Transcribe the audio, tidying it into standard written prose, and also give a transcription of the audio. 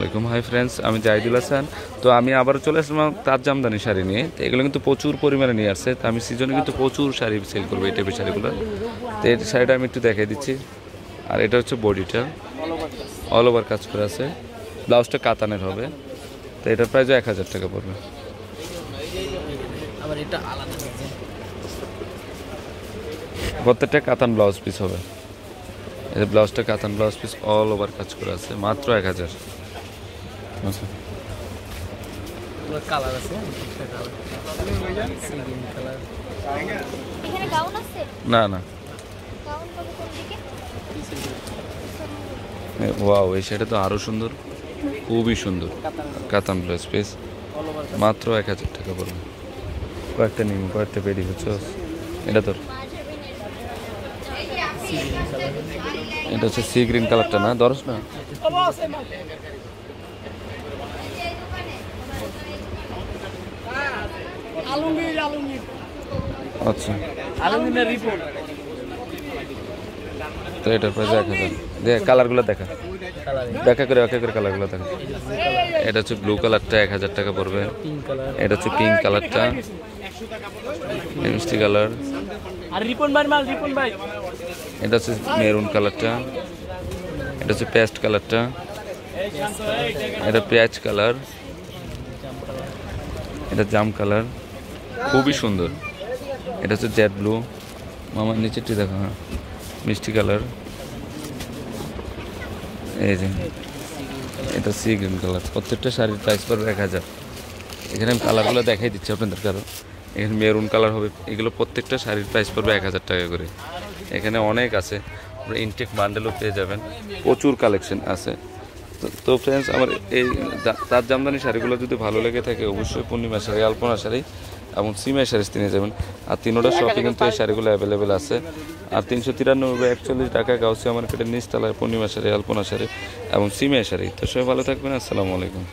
আসসালামু hi friends, আমি জাহিদুল হাসান। তো আমি আবার চলে আসলাম তাজ জামদানি শাড়ি নিয়ে। তো এগুলো কিন্তু প্রচুর পরিমাণে নিয়ে আসছে। তো আমি সিজনে কিন্তু প্রচুর শাড়ি সেল করবো, এই টাইপের শাড়িগুলো। তো এই শাড়িটা আমি একটু দেখাই দিচ্ছি। আর এটা হচ্ছে বডিটা, অল ওভার কাজ করে আছে। ব্লাউজটা কাতানের হবে। তো এটার প্রাইস 1000 টাকা পড়বে। প্রত্যেকটা কাতান ব্লাউজ পিস হবে। এই ব্লাউজটা কাতান ব্লাউজ পিস, অল ওভার কাজ করে আছে, মাত্র 1000। না না, ওয়াও, এই শাড়িটা তো আরো সুন্দর, খুবই সুন্দর। কাতান ব্লাউজ পিস, মাত্র 1000 টাকা পড়বে। কয়েকটা নিন, কয়েকটা পেডি হচ্ছে। এটা তোর, এটা হচ্ছে সি গ্রিন কালারটা না, ধরস না। আচ্ছা, তো এটার প্রাইস 1000। দেখ কালারগুলো দেখা, দেখা করে কালারগুলো দেখা। এটা হচ্ছে ব্লু কালারটা 1000 টাকা পড়বে। এটা হচ্ছে পিঙ্ক কালারটা, মিষ্টি কালার। এটা হচ্ছে মেরুন কালারটা। এটা হচ্ছে পেস্ট কালারটা। এটা পেঁয়াজ কালার। এটা জাম কালার, খুবই সুন্দর। এটা হচ্ছে জেড ব্লু, মামার নিচেরটি দেখো। হ্যাঁ, মিষ্টি কালার। এই যে এটা সি গ্রিন কালার। প্রত্যেকটা শাড়ির প্রাইস পড়বে 1000। এখানে আমি কালারগুলো দেখাই দিচ্ছি আপনাদের। কারণ এখানে মেরুন কালার হবে। এগুলো প্রত্যেকটা শাড়ির প্রাইস পড়বে 1000 টাকা করে। এখানে অনেক আছে, ইনটেক বান্ডেলও পেয়ে যাবেন, প্রচুর কালেকশন আছে। তো ফ্রেন্ডস, আমার এই তাজ জামদানি শাড়িগুলো যদি ভালো লেগে থাকে, অবশ্যই পূর্ণিমা শাড়ি, আলপনা শাড়ি এবং সিমাই শাড়ি নিয়ে যাবেন। আর তিনোটা শপে কিন্তু এই শাড়িগুলো অ্যাভেলেবেল আছে। আর 393 টাকা গাউসিয়া মার্কেটের নিচতলায় পূর্ণিমা শাড়ি, আলপনা শাড়ি এবং সিমাই শাড়ি। তো সবাই ভালো থাকবেন। আসসালামু আলাইকুম।